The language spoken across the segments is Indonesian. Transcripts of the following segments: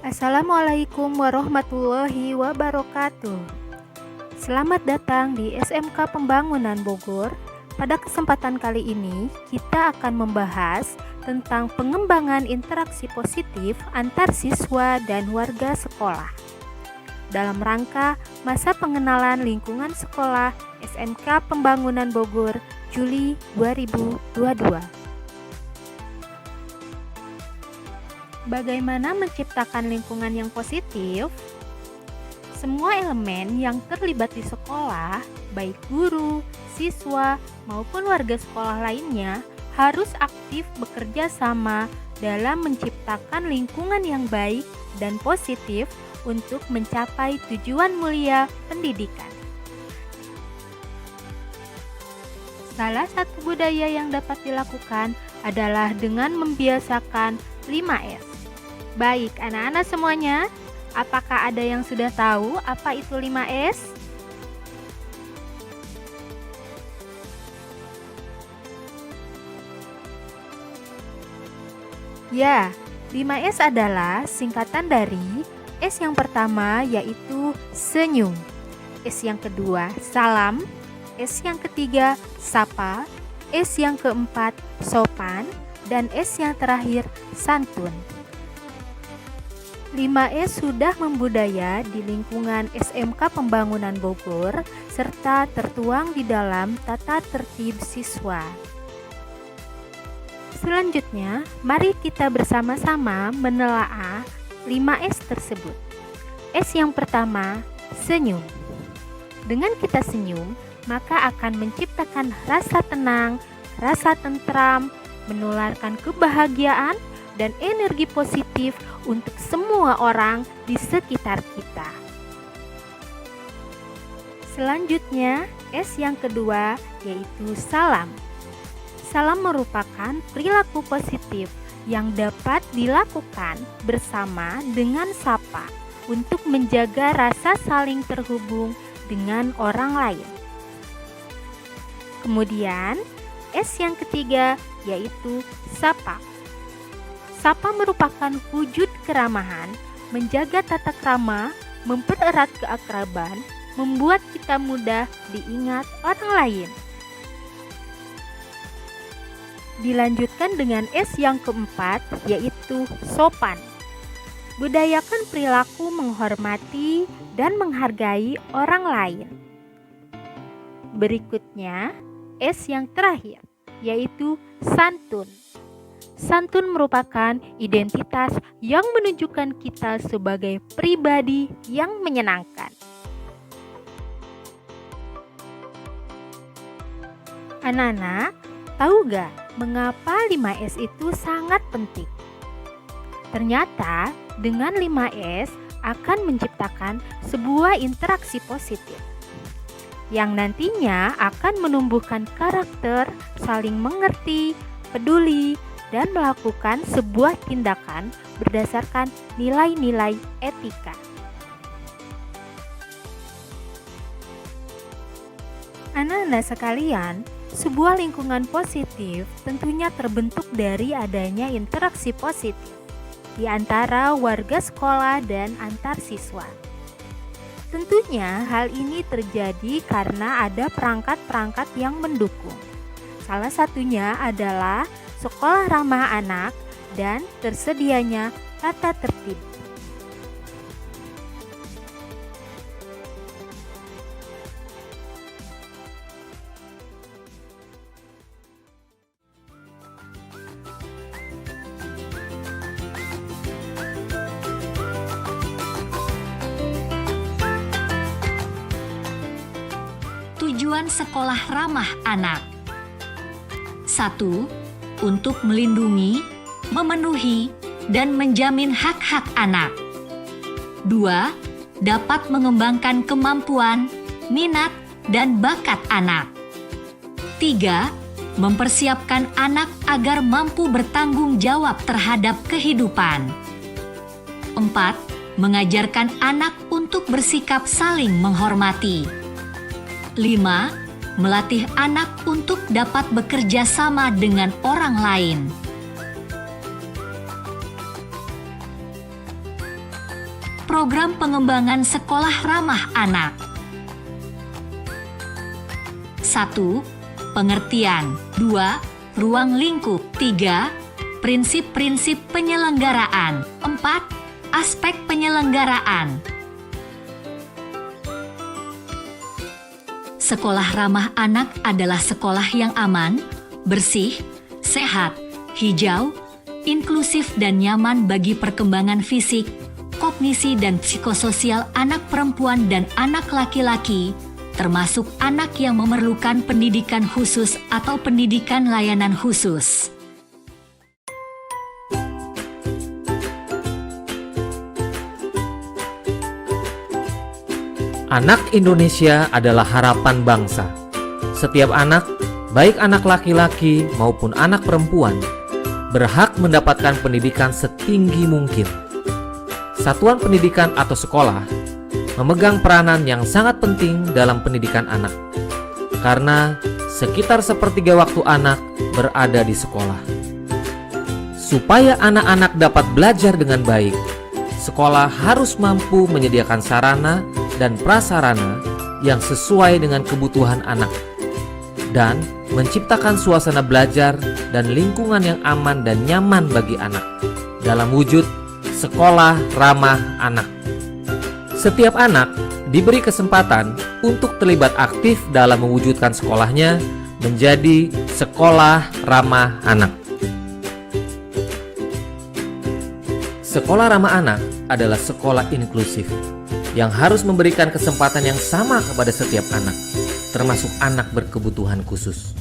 Assalamualaikum warahmatullahi wabarakatuh. Selamat datang di SMK Pembangunan Bogor. Pada kesempatan kali ini, kita akan membahas tentang pengembangan interaksi positif antar siswa dan warga sekolah. Dalam rangka masa pengenalan lingkungan sekolah SMK Pembangunan Bogor Juli 2022. Bagaimana menciptakan lingkungan yang positif? Semua elemen yang terlibat di sekolah, baik guru, siswa, maupun warga sekolah lainnya, harus aktif bekerja sama dalam menciptakan lingkungan yang baik dan positif untuk mencapai tujuan mulia pendidikan. Salah satu budaya yang dapat dilakukan adalah dengan membiasakan 5S. Baik, anak-anak semuanya, apakah ada yang sudah tahu apa itu 5S? Ya, 5S adalah singkatan dari S yang pertama yaitu senyum, S yang kedua salam, S yang ketiga sapa, S yang keempat sopan, dan S yang terakhir santun. 5S sudah membudaya di lingkungan SMK Pembangunan Bogor serta tertuang di dalam tata tertib siswa. Selanjutnya, mari kita bersama-sama menelaah 5S tersebut. S yang pertama, senyum. Dengan kita senyum, maka akan menciptakan rasa tenang, rasa tentram, menularkan kebahagiaan dan energi positif untuk semua orang di sekitar kita. Selanjutnya, S yang kedua yaitu salam. Salam merupakan perilaku positif yang dapat dilakukan bersama dengan sapa untuk menjaga rasa saling terhubung dengan orang lain. Kemudian, S yang ketiga yaitu sapa. Sapa merupakan wujud keramahan, menjaga tata krama, mempererat keakraban, membuat kita mudah diingat orang lain. Dilanjutkan dengan S yang keempat, yaitu sopan. Budayakan perilaku menghormati dan menghargai orang lain. Berikutnya, S yang terakhir, yaitu santun. Santun merupakan identitas yang menunjukkan kita sebagai pribadi yang menyenangkan. Anak-anak, tahu gak mengapa 5S itu sangat penting? Ternyata dengan 5S akan menciptakan sebuah interaksi positif yang nantinya akan menumbuhkan karakter, saling mengerti, peduli, dan melakukan sebuah tindakan berdasarkan nilai-nilai etika. Anak-anak sekalian, sebuah lingkungan positif tentunya terbentuk dari adanya interaksi positif di antara warga sekolah dan antar siswa. Tentunya hal ini terjadi karena ada perangkat-perangkat yang mendukung. Salah satunya adalah sekolah ramah anak dan tersedianya tata tertib. Tujuan sekolah ramah anak. 1. Untuk melindungi, memenuhi, dan menjamin hak-hak anak. 2. Dapat mengembangkan kemampuan, minat, dan bakat anak. 3. Mempersiapkan anak agar mampu bertanggung jawab terhadap kehidupan. 4. Mengajarkan anak untuk bersikap saling menghormati. 5. Melatih anak untuk dapat bekerja sama dengan orang lain. program pengembangan sekolah ramah anak. 1. Pengertian. 2. Ruang lingkup. 3. Prinsip-prinsip penyelenggaraan. 4. Aspek penyelenggaraan. Sekolah ramah anak adalah sekolah yang aman, bersih, sehat, hijau, inklusif dan nyaman bagi perkembangan fisik, kognisi dan psikososial anak perempuan dan anak laki-laki, termasuk anak yang memerlukan pendidikan khusus atau pendidikan layanan khusus. Anak Indonesia adalah harapan bangsa. Setiap anak, baik anak laki-laki maupun anak perempuan, berhak mendapatkan pendidikan setinggi mungkin. Satuan pendidikan atau sekolah memegang peranan yang sangat penting dalam pendidikan anak, karena sekitar sepertiga waktu anak berada di sekolah. Supaya anak-anak dapat belajar dengan baik, sekolah harus mampu menyediakan sarana dan prasarana yang sesuai dengan kebutuhan anak, dan menciptakan suasana belajar dan lingkungan yang aman dan nyaman bagi anak dalam wujud sekolah ramah anak. Setiap anak diberi kesempatan untuk terlibat aktif dalam mewujudkan sekolahnya menjadi sekolah ramah anak. Sekolah ramah anak adalah sekolah inklusif yang harus memberikan kesempatan yang sama kepada setiap anak, termasuk anak berkebutuhan khusus.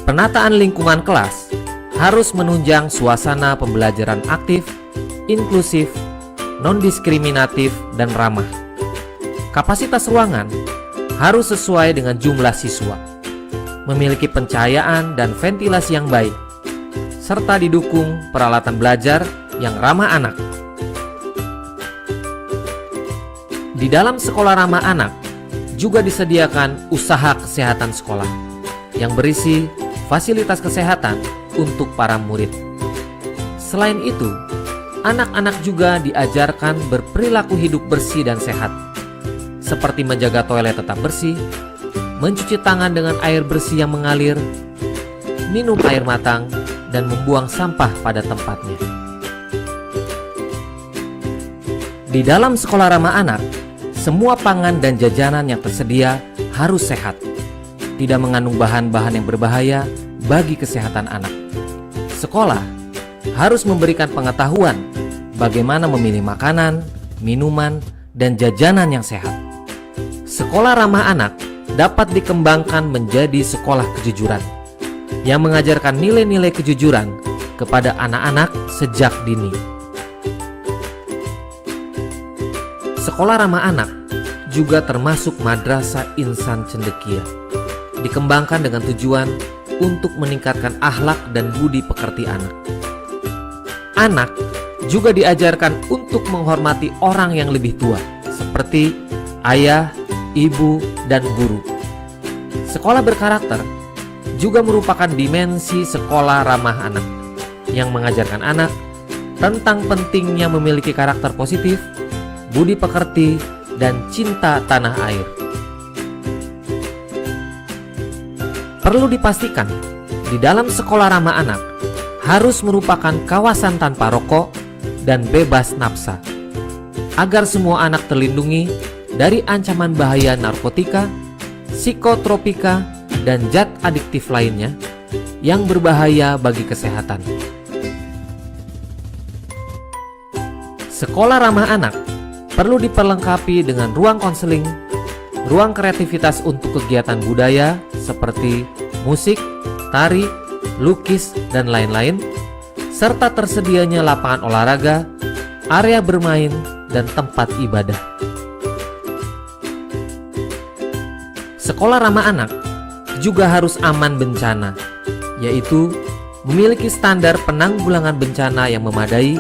Penataan lingkungan kelas harus menunjang suasana pembelajaran aktif, inklusif, non-diskriminatif, dan ramah. Kapasitas ruangan harus sesuai dengan jumlah siswa, memiliki pencahayaan dan ventilasi yang baik, serta didukung peralatan belajar yang ramah anak. Di dalam sekolah ramah anak juga disediakan usaha kesehatan sekolah yang berisi fasilitas kesehatan untuk para murid. Selain itu, anak-anak juga diajarkan berperilaku hidup bersih dan sehat, seperti menjaga toilet tetap bersih, mencuci tangan dengan air bersih yang mengalir, minum air matang, dan membuang sampah pada tempatnya. Di dalam sekolah ramah anak, semua pangan dan jajanan yang tersedia harus sehat, tidak mengandung bahan-bahan yang berbahaya bagi kesehatan anak. Sekolah harus memberikan pengetahuan bagaimana memilih makanan, minuman, dan jajanan yang sehat. Sekolah ramah anak dapat dikembangkan menjadi sekolah kejujuran yang mengajarkan nilai-nilai kejujuran kepada anak-anak sejak dini. Sekolah ramah anak juga termasuk Madrasah Insan Cendekia, dikembangkan dengan tujuan untuk meningkatkan akhlak dan budi pekerti anak. Anak juga diajarkan untuk menghormati orang yang lebih tua, seperti ayah, ibu, dan guru. Sekolah berkarakter juga merupakan dimensi sekolah ramah anak yang mengajarkan anak tentang pentingnya memiliki karakter positif, budi pekerti, dan cinta tanah air. Perlu dipastikan, di dalam sekolah ramah anak harus merupakan kawasan tanpa rokok dan bebas nafsa, agar semua anak terlindungi dari ancaman bahaya narkotika, psikotropika, dan zat adiktif lainnya yang berbahaya bagi kesehatan. Sekolah ramah anak perlu diperlengkapi dengan ruang konseling, ruang kreativitas untuk kegiatan budaya seperti musik, tari, lukis, dan lain-lain, serta tersedianya lapangan olahraga, area bermain, dan tempat ibadah. Sekolah ramah anak juga harus aman bencana, yaitu memiliki standar penanggulangan bencana yang memadai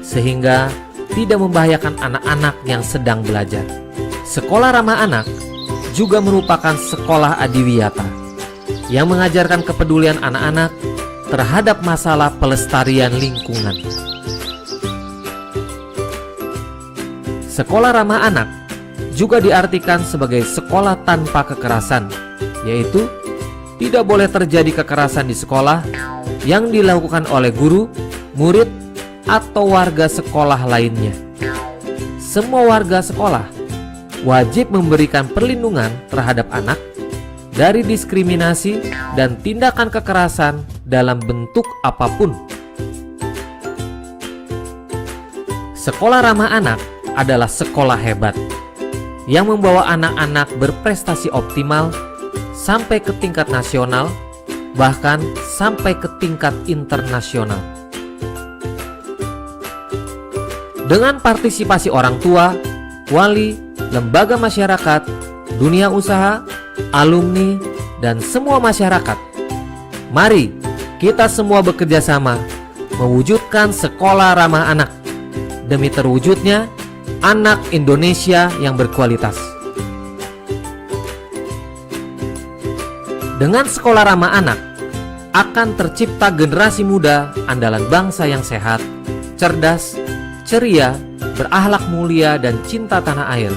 sehingga tidak membahayakan anak-anak yang sedang belajar. Sekolah ramah anak juga merupakan sekolah adiwiyata yang mengajarkan kepedulian anak-anak terhadap masalah pelestarian lingkungan. Sekolah ramah anak juga diartikan sebagai sekolah tanpa kekerasan, yaitu tidak boleh terjadi kekerasan di sekolah yang dilakukan oleh guru, murid, atau warga sekolah lainnya. Semua warga sekolah wajib memberikan perlindungan terhadap anak dari diskriminasi dan tindakan kekerasan dalam bentuk apapun. Sekolah ramah anak adalah sekolah hebat yang membawa anak-anak berprestasi optimal sampai ke tingkat nasional, bahkan sampai ke tingkat internasional. Dengan partisipasi orang tua, wali, lembaga masyarakat, dunia usaha, alumni, dan semua masyarakat, mari kita semua bekerja sama mewujudkan sekolah ramah anak demi terwujudnya anak Indonesia yang berkualitas. Dengan sekolah ramah anak, akan tercipta generasi muda andalan bangsa yang sehat, cerdas, ceria, berakhlak mulia, dan cinta tanah air,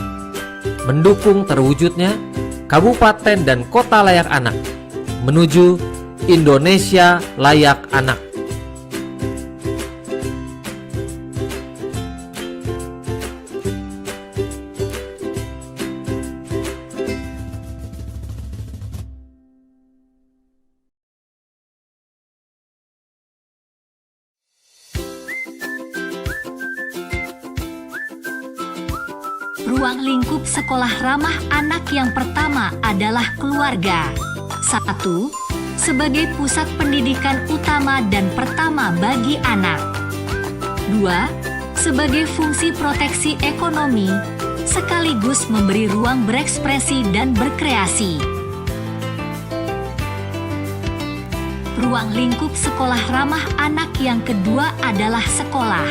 mendukung terwujudnya kabupaten dan kota layak anak, menuju Indonesia layak anak. Ruang lingkup sekolah ramah anak yang pertama adalah keluarga. 1. Sebagai pusat pendidikan utama dan pertama bagi anak. 2. Sebagai fungsi proteksi ekonomi, sekaligus memberi ruang berekspresi dan berkreasi. Ruang lingkup sekolah ramah anak yang kedua adalah sekolah.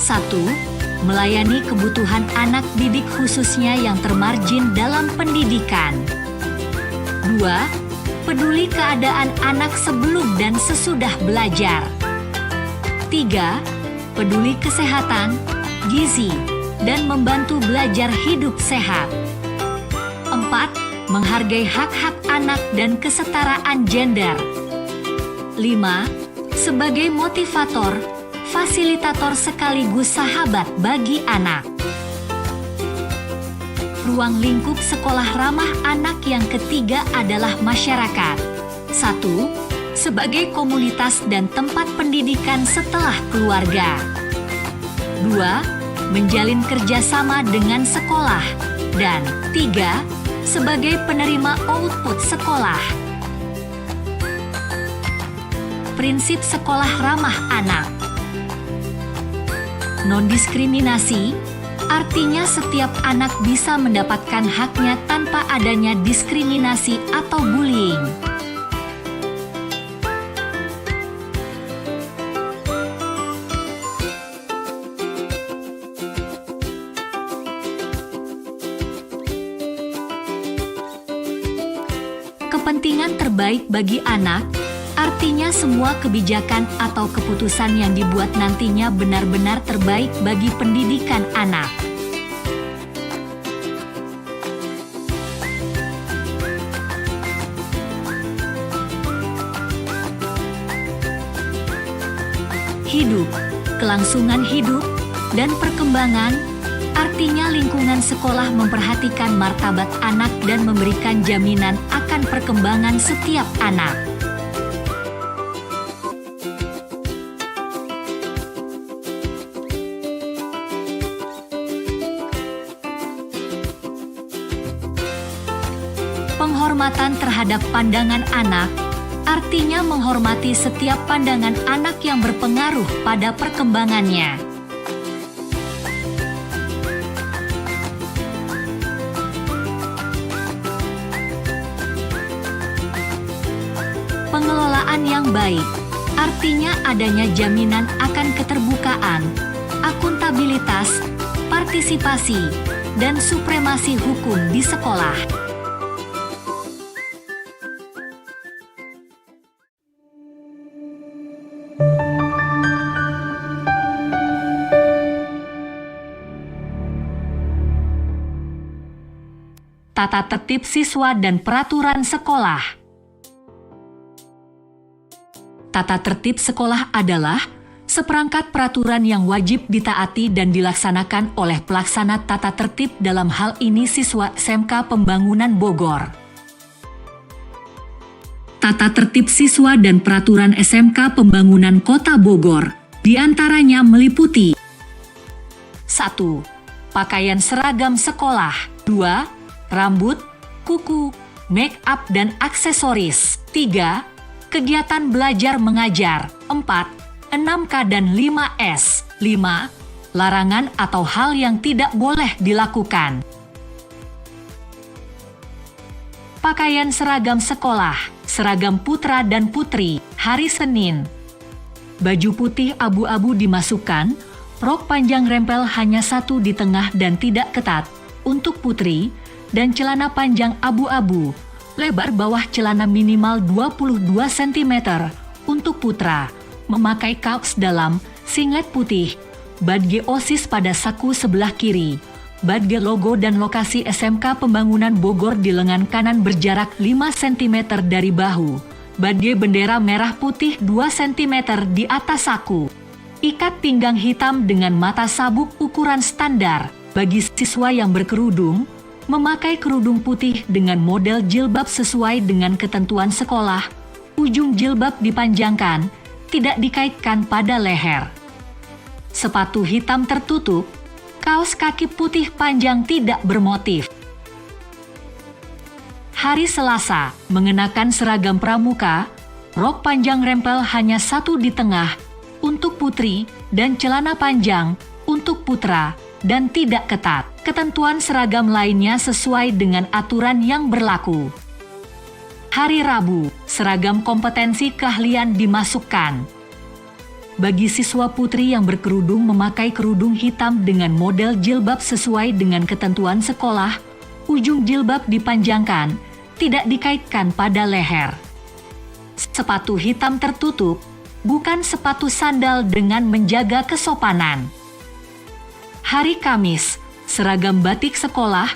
1. Melayani kebutuhan anak didik khususnya yang termargin dalam pendidikan. 2. Peduli keadaan anak sebelum dan sesudah belajar. 3. Peduli kesehatan, gizi, dan membantu belajar hidup sehat. 4. Menghargai hak-hak anak dan kesetaraan gender. 5. Sebagai motivator, fasilitator sekaligus sahabat bagi anak. Ruang lingkup sekolah ramah anak yang ketiga adalah masyarakat. 1. Sebagai komunitas dan tempat pendidikan setelah keluarga. 2. Menjalin kerjasama dengan sekolah. Dan 3. Sebagai penerima output sekolah. Prinsip sekolah ramah anak. Non-diskriminasi artinya setiap anak bisa mendapatkan haknya tanpa adanya diskriminasi atau bullying. Kepentingan terbaik bagi anak artinya semua kebijakan atau keputusan yang dibuat nantinya benar-benar terbaik bagi pendidikan anak. Hidup, kelangsungan hidup, dan perkembangan artinya lingkungan sekolah memperhatikan martabat anak dan memberikan jaminan akan perkembangan setiap anak. Penghormatan terhadap pandangan anak artinya menghormati setiap pandangan anak yang berpengaruh pada perkembangannya. Pengelolaan yang baik artinya adanya jaminan akan keterbukaan, akuntabilitas, partisipasi, dan supremasi hukum di sekolah. Tata tertib siswa dan peraturan sekolah. Tata tertib sekolah adalah seperangkat peraturan yang wajib ditaati dan dilaksanakan oleh pelaksana tata tertib, dalam hal ini siswa SMK Pembangunan Bogor. Tata tertib siswa dan peraturan SMK Pembangunan Kota Bogor, diantaranya meliputi 1. Pakaian seragam sekolah. 2. Rambut, kuku, make up dan aksesoris. 3. Kegiatan belajar mengajar. 4. 6K dan 5S. 5. Larangan atau hal yang tidak boleh dilakukan. Pakaian seragam sekolah. Seragam putra dan putri. Hari Senin. Baju putih abu-abu dimasukkan. Rok panjang rempel hanya satu di tengah dan tidak ketat untuk putri, dan celana panjang abu-abu. Lebar bawah celana minimal 22 cm untuk putra. Memakai kaos dalam, singlet putih, badge OSIS pada saku sebelah kiri. Badge logo dan lokasi SMK Pembangunan Bogor di lengan kanan berjarak 5 cm dari bahu. Badge bendera merah putih 2 cm di atas saku. Ikat pinggang hitam dengan mata sabuk ukuran standar. Bagi siswa yang berkerudung, memakai kerudung putih dengan model jilbab sesuai dengan ketentuan sekolah. Ujung jilbab dipanjangkan, tidak dikaitkan pada leher. Sepatu hitam tertutup, kaos kaki putih panjang tidak bermotif. Hari Selasa, mengenakan seragam pramuka, rok panjang rempel hanya satu di tengah untuk putri dan celana panjang untuk putra dan tidak ketat. Ketentuan seragam lainnya sesuai dengan aturan yang berlaku. Hari Rabu, seragam kompetensi keahlian dimasukkan. Bagi siswa putri yang berkerudung, memakai kerudung hitam dengan model jilbab sesuai dengan ketentuan sekolah. Ujung jilbab dipanjangkan, tidak dikaitkan pada leher. Sepatu hitam tertutup, bukan sepatu sandal, dengan menjaga kesopanan. Hari Kamis, seragam batik sekolah,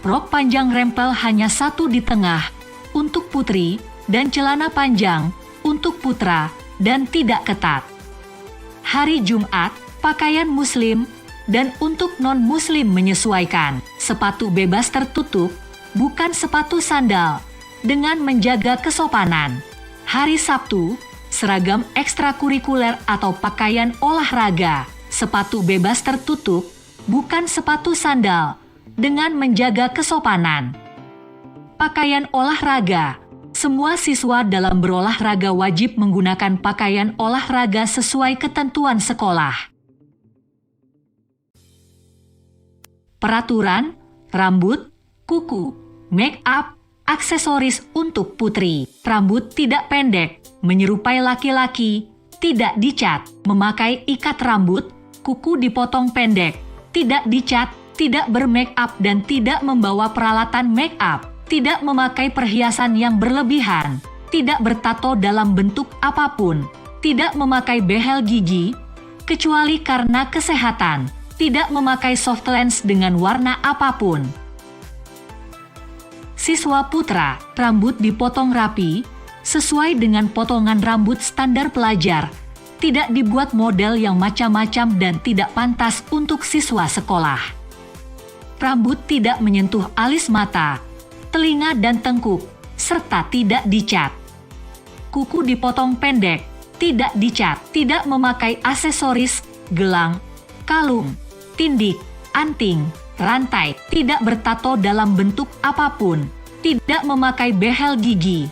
rok panjang rempel hanya satu di tengah untuk putri dan celana panjang untuk putra dan tidak ketat. Hari Jumat, pakaian muslim dan untuk non-muslim menyesuaikan. Sepatu bebas tertutup, bukan sepatu sandal, dengan menjaga kesopanan. Hari Sabtu, seragam ekstrakurikuler atau pakaian olahraga. Sepatu bebas tertutup, bukan sepatu sandal, dengan menjaga kesopanan. Pakaian olahraga. Semua siswa dalam berolahraga wajib menggunakan pakaian olahraga sesuai ketentuan sekolah. Peraturan, rambut, kuku, make up, aksesoris untuk putri. Rambut tidak pendek, menyerupai laki-laki, tidak dicat. Memakai ikat rambut, kuku dipotong pendek, tidak dicat, tidak bermake up dan tidak membawa peralatan make up, tidak memakai perhiasan yang berlebihan, tidak bertato dalam bentuk apapun, tidak memakai behel gigi, kecuali karena kesehatan, tidak memakai soft lens dengan warna apapun. Siswa putra, rambut dipotong rapi, sesuai dengan potongan rambut standar pelajar, tidak dibuat model yang macam-macam dan tidak pantas untuk siswa sekolah. Rambut tidak menyentuh alis mata, telinga dan tengkuk, serta tidak dicat. Kuku dipotong pendek, tidak dicat, tidak memakai aksesoris, gelang, kalung, tindik, anting, rantai, tidak bertato dalam bentuk apapun, tidak memakai behel gigi.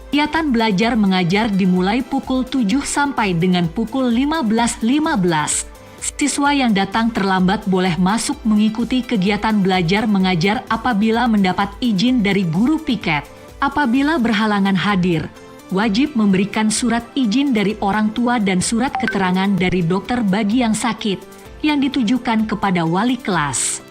Kegiatan belajar mengajar dimulai pukul 7 sampai dengan pukul 15.15. Siswa yang datang terlambat boleh masuk mengikuti kegiatan belajar mengajar apabila mendapat izin dari guru piket. Apabila berhalangan hadir, wajib memberikan surat izin dari orang tua dan surat keterangan dari dokter bagi yang sakit, yang ditujukan kepada wali kelas.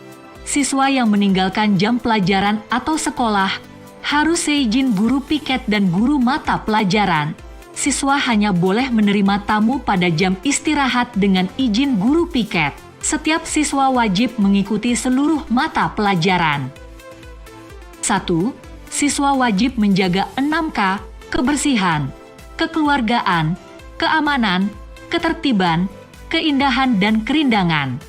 Siswa yang meninggalkan jam pelajaran atau sekolah harus seizin guru piket dan guru mata pelajaran. Siswa hanya boleh menerima tamu pada jam istirahat dengan izin guru piket. Setiap siswa wajib mengikuti seluruh mata pelajaran. 1. Siswa wajib menjaga 6K, kebersihan, kekeluargaan, keamanan, ketertiban, keindahan dan kerindangan.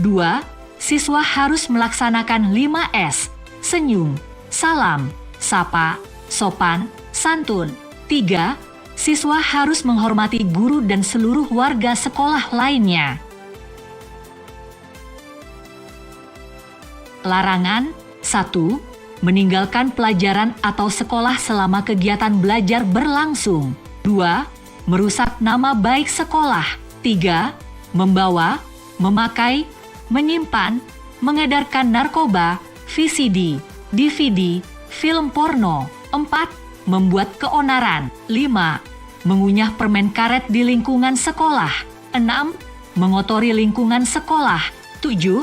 2. Siswa harus melaksanakan 5S, senyum, salam, sapa, sopan, santun. 3. Siswa harus menghormati guru dan seluruh warga sekolah lainnya. Larangan 1. Meninggalkan pelajaran atau sekolah selama kegiatan belajar berlangsung. 2. Merusak nama baik sekolah. 3. Membawa, memakai, menyimpan, mengedarkan narkoba, VCD, DVD, film porno. 4. Membuat keonaran. 5. Mengunyah permen karet di lingkungan sekolah. 6. Mengotori lingkungan sekolah. 7.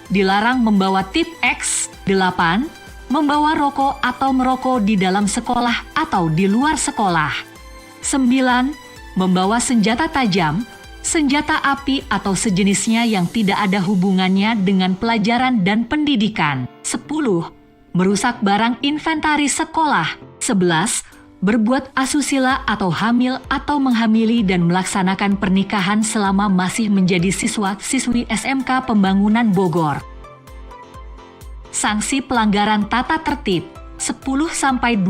Dilarang membawa tip X. 8. Membawa rokok atau merokok di dalam sekolah atau di luar sekolah. 9. Membawa senjata tajam, senjata api atau sejenisnya yang tidak ada hubungannya dengan pelajaran dan pendidikan. 10. Merusak barang inventaris sekolah. 11. Berbuat asusila atau hamil atau menghamili dan melaksanakan pernikahan selama masih menjadi siswa-siswi SMK Pembangunan Bogor. Sanksi pelanggaran tata tertib 10-25,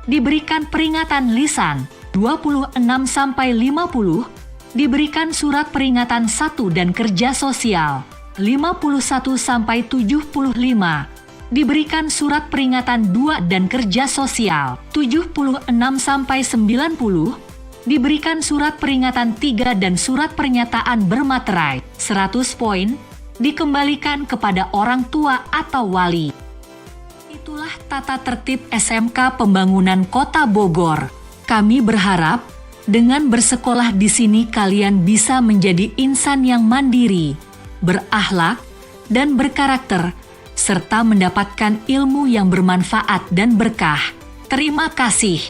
diberikan peringatan lisan. 26-50, diberikan surat peringatan 1 dan kerja sosial. 51-75, diberikan surat peringatan 2 dan kerja sosial. 76-90, diberikan surat peringatan 3 dan surat pernyataan bermaterai. 100 poin, dikembalikan kepada orang tua atau wali. Itulah tata tertib SMK Pembangunan Kota Bogor. Kami berharap dengan bersekolah di sini kalian bisa menjadi insan yang mandiri, berakhlak, dan berkarakter, serta mendapatkan ilmu yang bermanfaat dan berkah. Terima kasih.